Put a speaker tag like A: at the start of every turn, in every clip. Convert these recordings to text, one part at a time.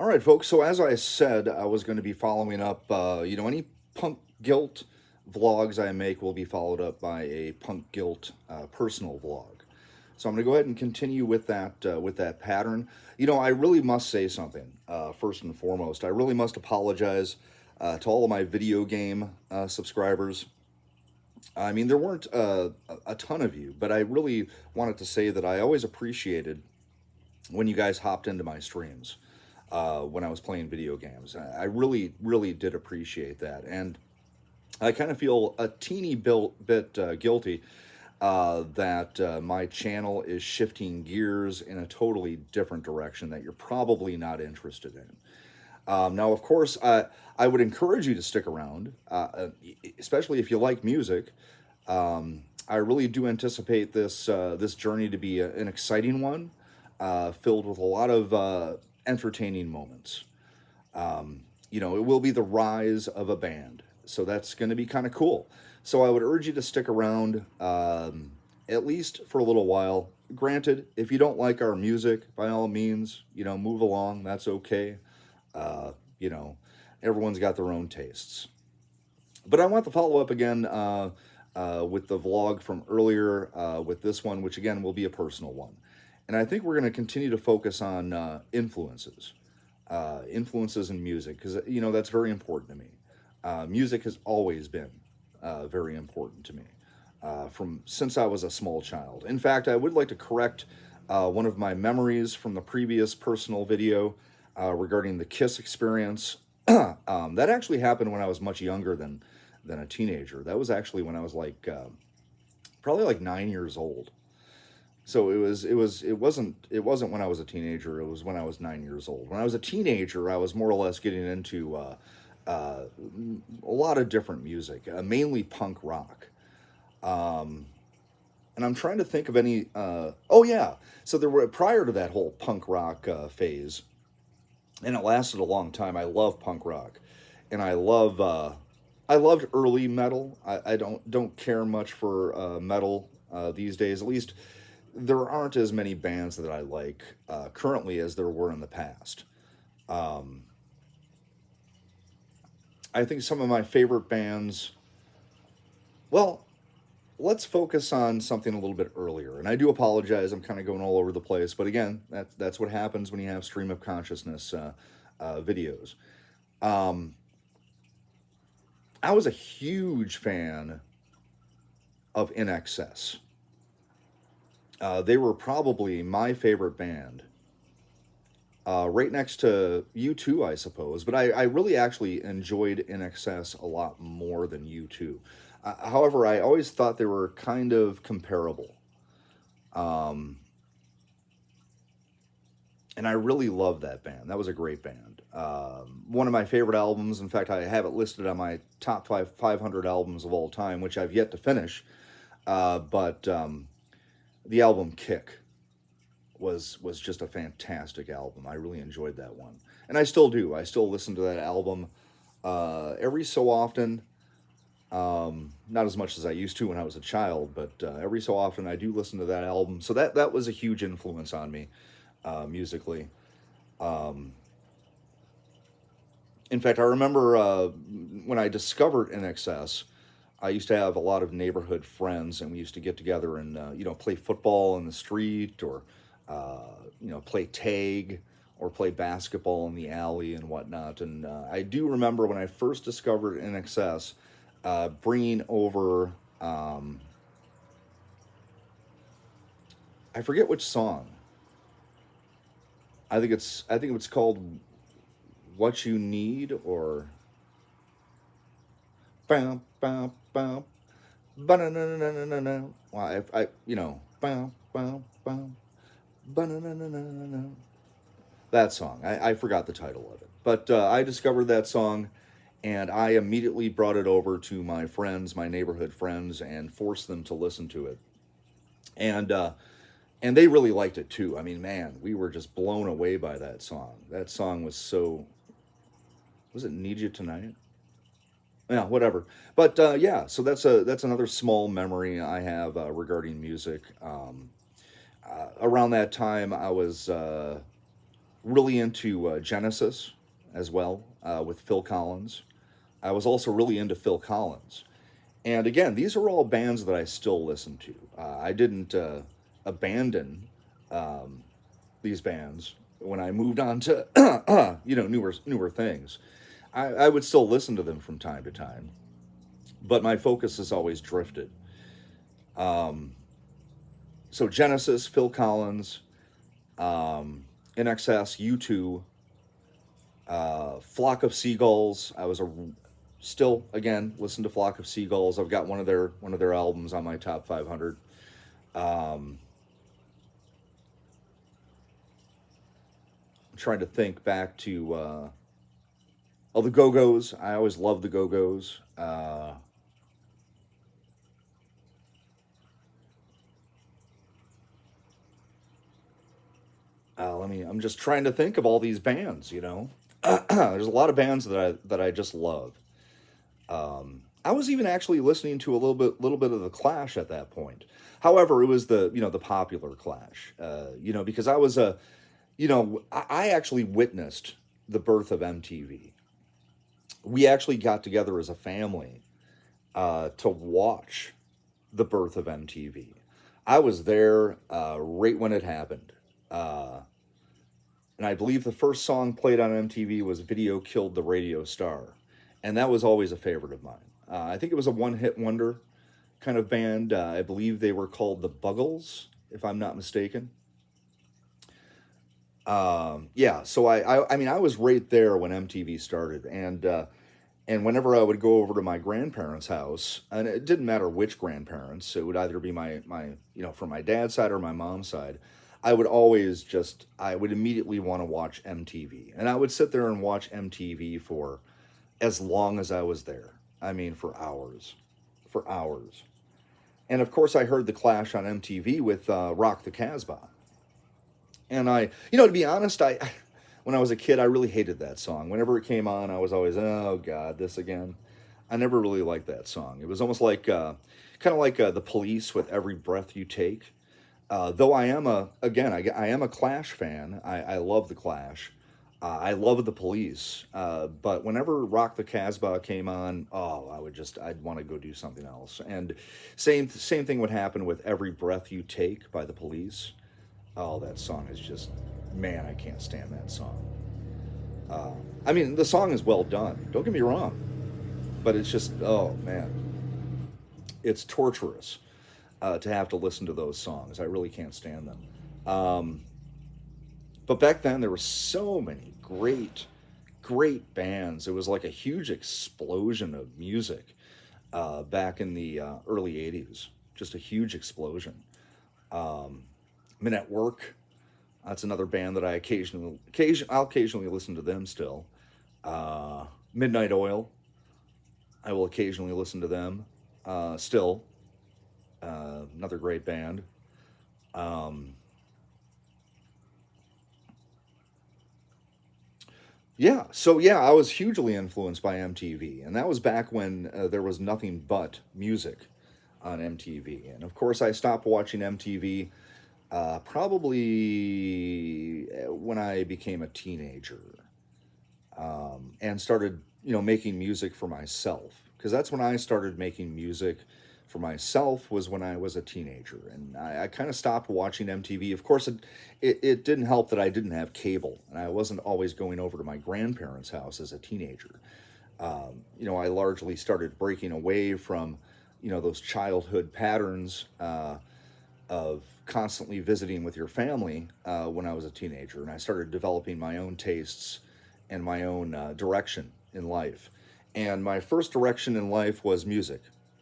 A: All right, folks. So as I said, I was going to be following up. Any punk guilt vlogs I make will be followed up by a punk guilt personal vlog. So I'm going to go ahead and continue with that pattern. I really must say something first and foremost. I really must apologize to all of my video game subscribers. I mean, there weren't a ton of you, but I really wanted to say that I always appreciated when you guys hopped into my streams when I was playing video games. I really, really did appreciate that. And I kind of feel a teeny bit guilty that my channel is shifting gears in a totally different direction that you're probably not interested in. Now, of course, I would encourage you to stick around, especially if you like music. I really do anticipate this journey to be an exciting one, filled with a lot of entertaining moments. It will be the rise of a band, so that's going to be kind of cool. So I would urge you to stick around, at least for a little while. Granted, if you don't like our music, by all means, move along. That's okay. Uh, you know, Everyone's got their own tastes. But I want to follow up again with the vlog from earlier with this one, which again will be a personal one. And I think we're going to continue to focus on influences in music, because that's very important to me. Music has always been very important to me from since I was a small child. In fact, I would like to correct one of my memories from the previous personal video regarding the Kiss experience. That actually happened when I was much younger than a teenager. That was actually when I was like probably like 9 years old. So it wasn't when I was a teenager. It was when I was 9 years old. When I was a teenager, I was more or less getting into uh, a lot of different music, mainly punk rock. Um, and I'm trying to think of any. Oh yeah, so there were prior to that whole punk rock phase, and it lasted a long time. I love punk rock, and I loved early metal. I don't care much for metal these days. At least there aren't as many bands that I like currently as there were in the past. Um, I think some of my favorite bands. Well, let's focus on something a little bit earlier. And I do apologize. I'm kind of going all over the place, but again, that's what happens when you have stream of consciousness videos. Um, I was a huge fan of In Excess. They were probably my favorite band, right next to U2, I suppose. But I really actually enjoyed In Excess a lot more than U2. However, I always thought they were kind of comparable. Um, and I really loved that band. That was a great band. One of my favorite albums. In fact, I have it listed on my top 500 albums of all time, which I've yet to finish. But the album Kick was just a fantastic album. I really enjoyed that one, and I still do. I still listen to that album every so often. Not as much as I used to when I was a child, but every so often I do listen to that album. So that was a huge influence on me musically. Um, in fact, I remember when I discovered NXS. I used to have a lot of neighborhood friends, and we used to get together and play football in the street, or play tag, or play basketball in the alley and whatnot. And I do remember when I first discovered NXS, bringing over I forget which song. I think it's called "What You Need," or bam bam bam. Ba-na-na-na-na-na-na. Well, bam, bam, bam, ba-na-na-na-na-na. That song. I forgot the title of it. But I discovered that song, and I immediately brought it over to my friends, my neighborhood friends, and forced them to listen to it. And and they really liked it too. I mean, man, we were just blown away by that song. That song was so. Was it "Need You Tonight"? Yeah, whatever. But yeah, so that's another small memory I have regarding music. Around that time, I was really into Genesis as well, with Phil Collins. I was also really into Phil Collins. And again, these are all bands that I still listen to. I didn't abandon these bands when I moved on to newer things. I would still listen to them from time to time, but my focus has always drifted. So Genesis, Phil Collins, NXS, U2, Flock of Seagulls. I was a still again listen to Flock of Seagulls. I've got one of their albums on my top 500. I'm trying to think back to the Go Go's. I always loved the Go Go's. I'm just trying to think of all these bands. There's a lot of bands that I just love. I was even actually listening to a little bit of the Clash at that point. However, it was the popular Clash. Because I actually witnessed the birth of MTV. We actually got together as a family to watch the birth of MTV. I was there right when it happened. Uh, and I believe the first song played on MTV was Video Killed the Radio Star. And that was always a favorite of mine. I think it was a one hit wonder kind of band. I believe they were called the Buggles, if I'm not mistaken. Yeah, so I mean, I was right there when MTV started. And whenever I would go over to my grandparents' house, and it didn't matter which grandparents, it would either be my from my dad's side or my mom's side, I would immediately want to watch MTV. And I would sit there and watch MTV for as long as I was there. I mean, for hours. For hours. And of course, I heard The Clash on MTV with Rock the Casbah. And to be honest, when I was a kid, I really hated that song. Whenever it came on, I was always, oh God, this again. I never really liked that song. It was almost like, kind of like the Police with Every Breath You Take. Though I am a Clash fan. I love the Clash. I love the Police. But whenever Rock the Casbah came on, oh, I'd want to go do something else. And same thing would happen with Every Breath You Take by the Police. Oh, that song is just, man, I can't stand that song. Uh, I mean, the song is well done. Don't get me wrong, but it's just, oh man, it's torturous to have to listen to those songs. I really can't stand them. But back then, there were so many great bands. It was like a huge explosion of music back in the early '80s. Just a huge explosion. Men at Work. That's another band that I'll occasionally listen to them still. Midnight Oil. I will occasionally listen to them still. Another great band. Um, yeah, so yeah, I was hugely influenced by MTV, and that was back when there was nothing but music on MTV. And of course, I stopped watching MTV probably when I became a teenager and started, making music for myself. Because that's when I started making music for myself was when I was a teenager, and I kind of stopped watching MTV. Of course, it didn't help that I didn't have cable, and I wasn't always going over to my grandparents' house as a teenager. I largely started breaking away from, those childhood patterns of constantly visiting with your family when I was a teenager, and I started developing my own tastes and my own direction in life. And my first direction in life was music.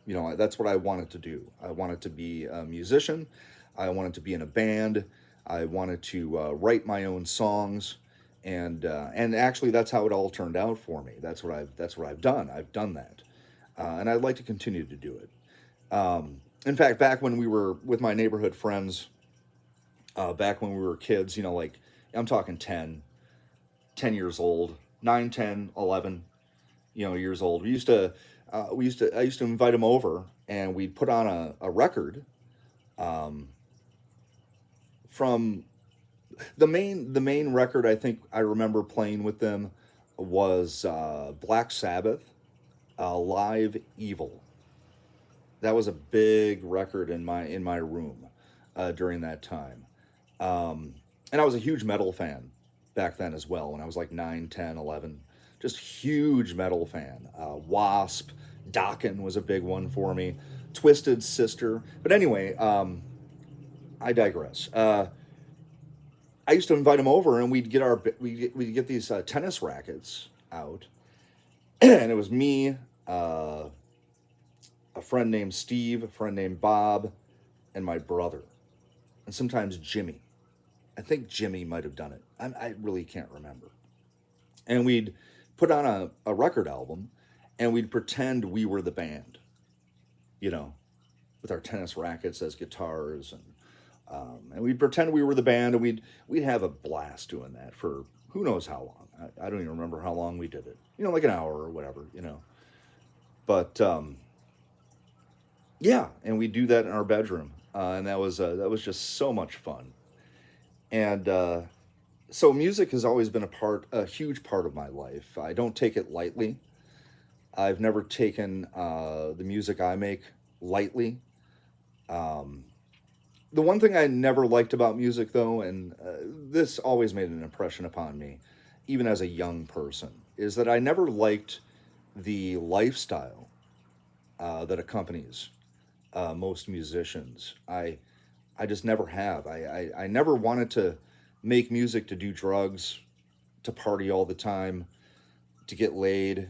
A: That's what I wanted to do. I wanted to be a musician. I wanted to be in a band. I wanted to write my own songs, and actually, that's how it all turned out for me. That's what I've done. I've done that, and I'd like to continue to do it. In fact, back when we were with my neighborhood friends, back when we were kids, like I'm talking 10 years old, 9, 10, 11, years old. I used to invite them over, and we'd put on a record um, from The main record I think I remember playing with them was Black Sabbath, Live Evil. That was a big record in my room during that time. And I was a huge metal fan back then as well when I was like 9, 10, 11. Just huge metal fan. Wasp, Dokken was a big one for me. Twisted Sister. But anyway, I digress. I used to invite him over, and we'd get these tennis rackets out, and it was me, a friend named Steve, a friend named Bob, and my brother, and sometimes Jimmy. I think Jimmy might have done it. I really can't remember. And we'd put on a record album, and we'd pretend we were the band, you know, with our tennis rackets as guitars, and we'd pretend we were the band, and we'd have a blast doing that for who knows how long. I don't even remember how long we did it. Like an hour or whatever. But yeah, and we do that in our bedroom, and that was just so much fun. And so music has always been a huge part of my life. I don't take it lightly. I've never taken the music I make lightly. Um, the one thing I never liked about music, though, and this always made an impression upon me, even as a young person, is that I never liked the lifestyle that accompanies most musicians. I just never have. I never wanted to make music to do drugs, to party all the time, to get laid,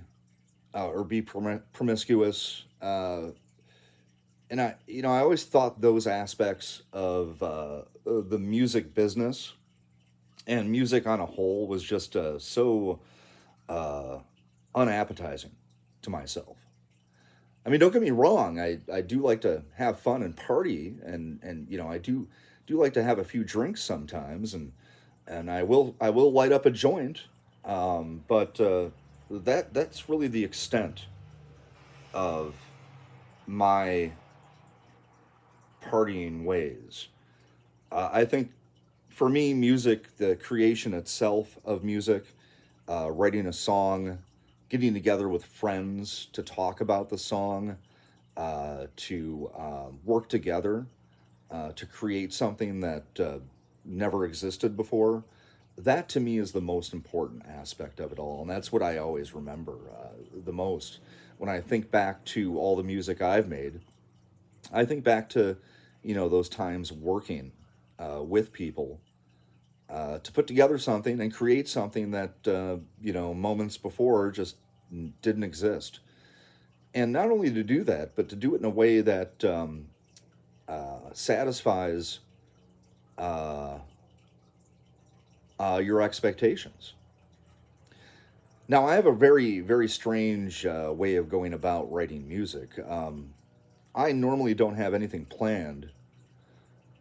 A: or be promiscuous. And I always thought those aspects of the music business and music on a whole was just so uh, unappetizing to myself. I mean, don't get me wrong. I do like to have fun and party, and I do like to have a few drinks sometimes, and I will light up a joint, but that's really the extent of my partying ways. I think for me, music, the creation itself of music, writing a song, getting together with friends to talk about the song, to work together to create something that never existed before. That to me is the most important aspect of it all. And that's what I always remember the most. When I think back to all the music I've made, I think back to, those times working with people to put together something and create something that, moments before just didn't exist. And not only to do that, but to do it in a way that satisfies uh, your expectations. Now, I have a very, very strange way of going about writing music. I normally don't have anything planned.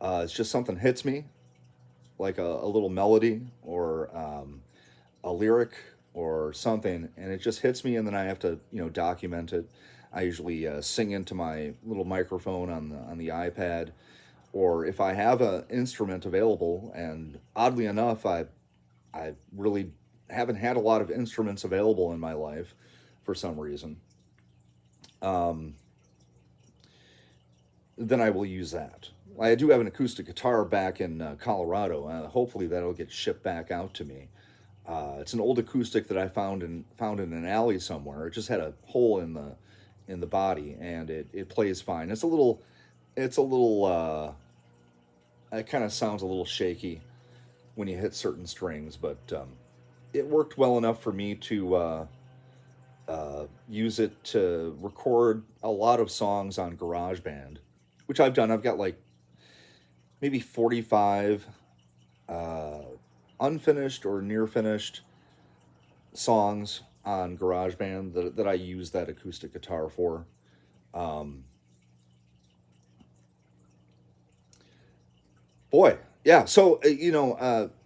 A: It's just something hits me, like a little melody or a lyric or something, and it just hits me, and then I have to, document it. I usually sing into my little microphone on the iPad, or if I have an instrument available, and oddly enough, I really haven't had a lot of instruments available in my life for some reason. Um, then I will use that. I do have an acoustic guitar back in Colorado. Hopefully, that'll get shipped back out to me. It's an old acoustic that I found in an alley somewhere. It just had a hole in the body, and it plays fine. It's a little. It kind of sounds a little shaky when you hit certain strings, but it worked well enough for me to use it to record a lot of songs on GarageBand, which I've done. I've got like maybe 45 uh, unfinished or near finished songs on GarageBand that I use that acoustic guitar for. Um, Boy, yeah. So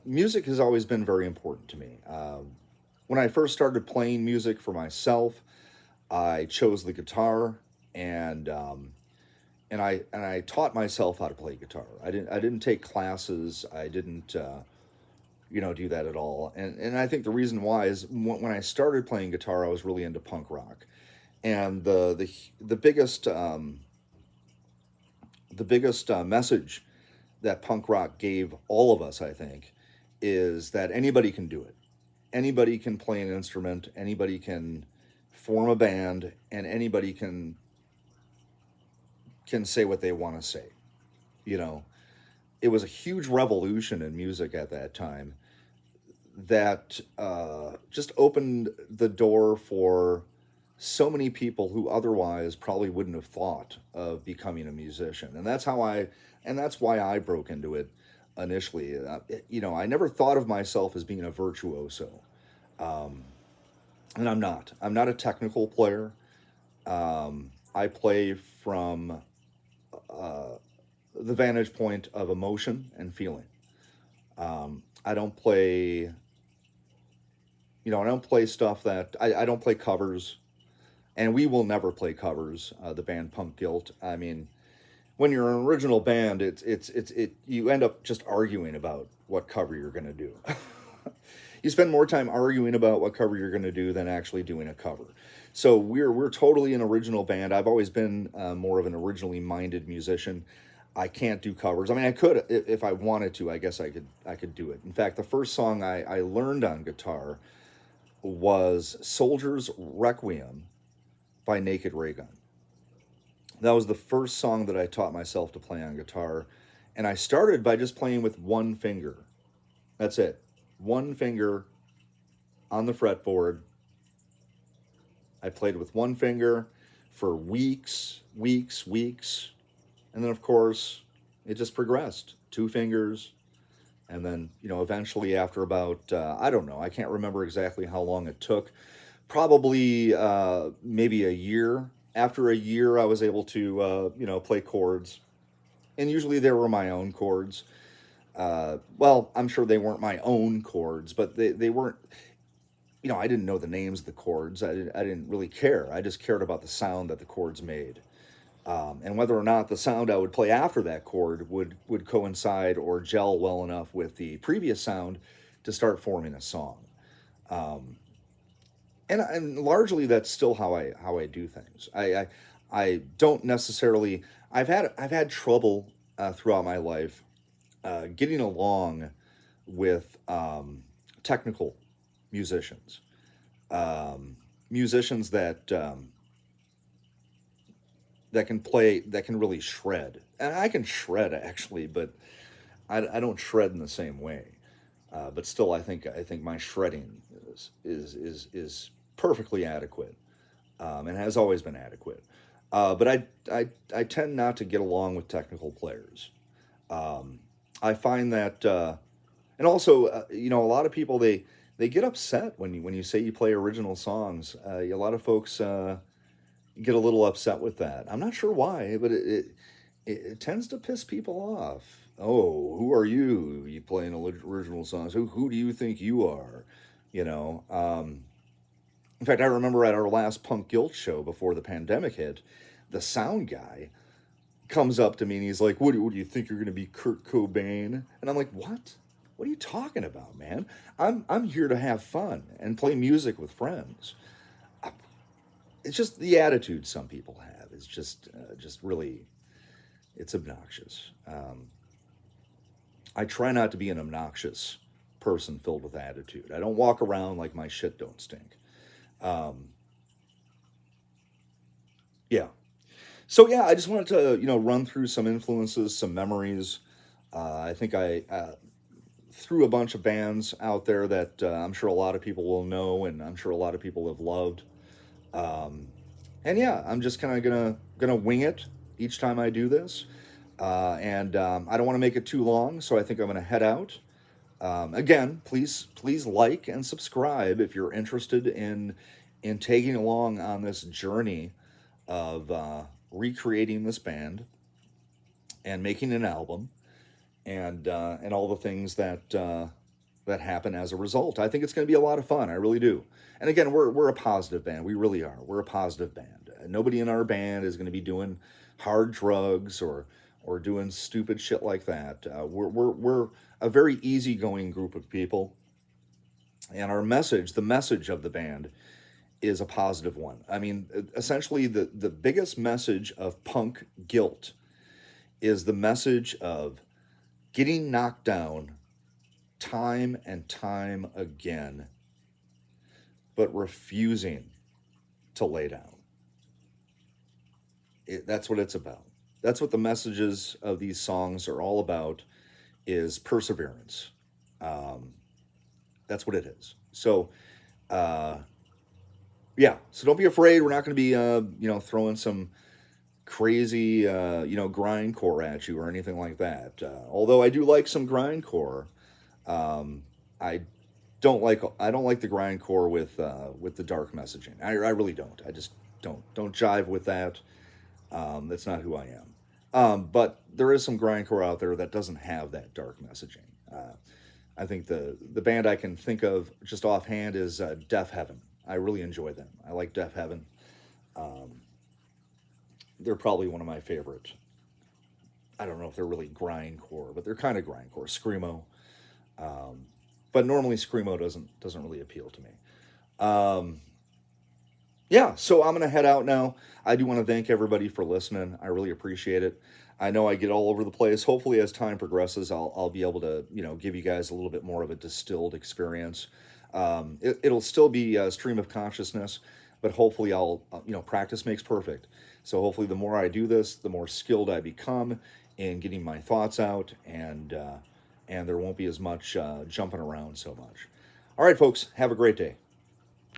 A: music has always been very important to me. When I first started playing music for myself, I chose the guitar, and I taught myself how to play guitar. I didn't take classes. I didn't. do that at all. And I think the reason why is when I started playing guitar, I was really into punk rock, and the biggest message that punk rock gave all of us, I think, is that anybody can do it. Anybody can play an instrument. Anybody can form a band, and anybody can say what they want to say. You know, it was a huge revolution in music at that time that just opened the door for so many people who otherwise probably wouldn't have thought of becoming a musician. And that's why I broke into it initially. I never thought of myself as being a virtuoso. Um, and I'm not. I'm not a technical player. I play from uh, the vantage point of emotion and feeling. I don't play, I don't play stuff I don't play covers, and we will never play covers. The band Punk Guilt. I mean, when you're an original band, you end up just arguing about what cover you're going to do. You spend more time arguing about what cover you're going to do than actually doing a cover. So we're totally an original band. I've always been more of an originally minded musician. I can't do covers. I mean, I could if I wanted to. I guess I could do it. In fact, the first song I learned on guitar was "Soldier's Requiem" by Naked Raygun. That was the first song that I taught myself to play on guitar, and I started by just playing with one finger. That's it, one finger on the fretboard. I played with one finger for weeks, weeks, weeks. And then, of course, it just progressed. Two fingers. And then, eventually, after about, I don't know, I can't remember exactly how long it took. Probably maybe a year. After a year, I was able to, play chords. And usually they were my own chords. Well, I'm sure they weren't my own chords, but they weren't, I didn't know the names of the chords. I didn't really care. I just cared about the sound that the chords made. And whether or not the sound I would play after that chord would coincide or gel well enough with the previous sound to start forming a song. Um, and largely that's still how I do things. I don't necessarily. I've had trouble throughout my life getting along with technical musicians, musicians that can really shred. And I can shred actually, but I don't shred in the same way. But still, I think my shredding is perfectly adequate, and has always been adequate. But I tend not to get along with technical players. Um, I find that, and also, a lot of people they get upset when you say you play original songs. A lot of folks get a little upset with that. I'm not sure why, but it tends to piss people off. Oh, who are you? You playing original songs? Who do you think you are? You know. In fact, I remember at our last Punk Guilt show before the pandemic hit, the sound guy comes up to me and he's like, "What do you think you're going to be, Kurt Cobain?" And I'm like, "What? What are you talking about, man? I'm here to have fun and play music with friends." It's just the attitude some people have. It's just really, it's obnoxious. I try not to be an obnoxious person filled with attitude. I don't walk around like my shit don't stink. Um, yeah. So yeah, I just wanted to run through some influences, some memories. I think I threw a bunch of bands out there that I'm sure a lot of people will know, and I'm sure a lot of people have loved. Um, and yeah, I'm just kind of gonna wing it each time I do this, and I don't want to make it too long, so I think I'm gonna head out. Again, please like and subscribe if you're interested in taking along on this journey of recreating this band and making an album and all the things that happen as a result. I think it's going to be a lot of fun. I really do. And again, we're a positive band. We really are. We're a positive band. Nobody in our band is going to be doing hard drugs or doing stupid shit like that. We're a very easygoing group of people, and our message, the message of the band, is a positive one. I mean, essentially, the biggest message of punk guilt is the message of getting knocked down time and time again, but refusing to lay down. That's what it's about. That's what the messages of these songs are all about, is perseverance. Um, that's what it is. So, uh, yeah. So don't be afraid. We're not going to be, throwing some crazy, grindcore at you or anything like that. Although I do like some grindcore, um, I I don't like the grindcore with the dark messaging. I really don't. I just don't jive with that. That's not who I am. But there is some grindcore out there that doesn't have that dark messaging. I think the band I can think of just offhand is Deaf Heaven. I really enjoy them. I like Deaf Heaven. Um, they're probably one of my favorite. I don't know if they're really grindcore, but they're kind of grindcore. Screamo, um, but normally Screamo doesn't really appeal to me. Um, yeah, so I'm gonna head out now. I do want to thank everybody for listening. I really appreciate it. I know I get all over the place. Hopefully, as time progresses, I'll be able to give you guys a little bit more of a distilled experience. It'll still be a stream of consciousness, but hopefully practice makes perfect. So hopefully, the more I do this, the more skilled I become in getting my thoughts out, and there won't be as much jumping around so much. All right, folks, have a great day.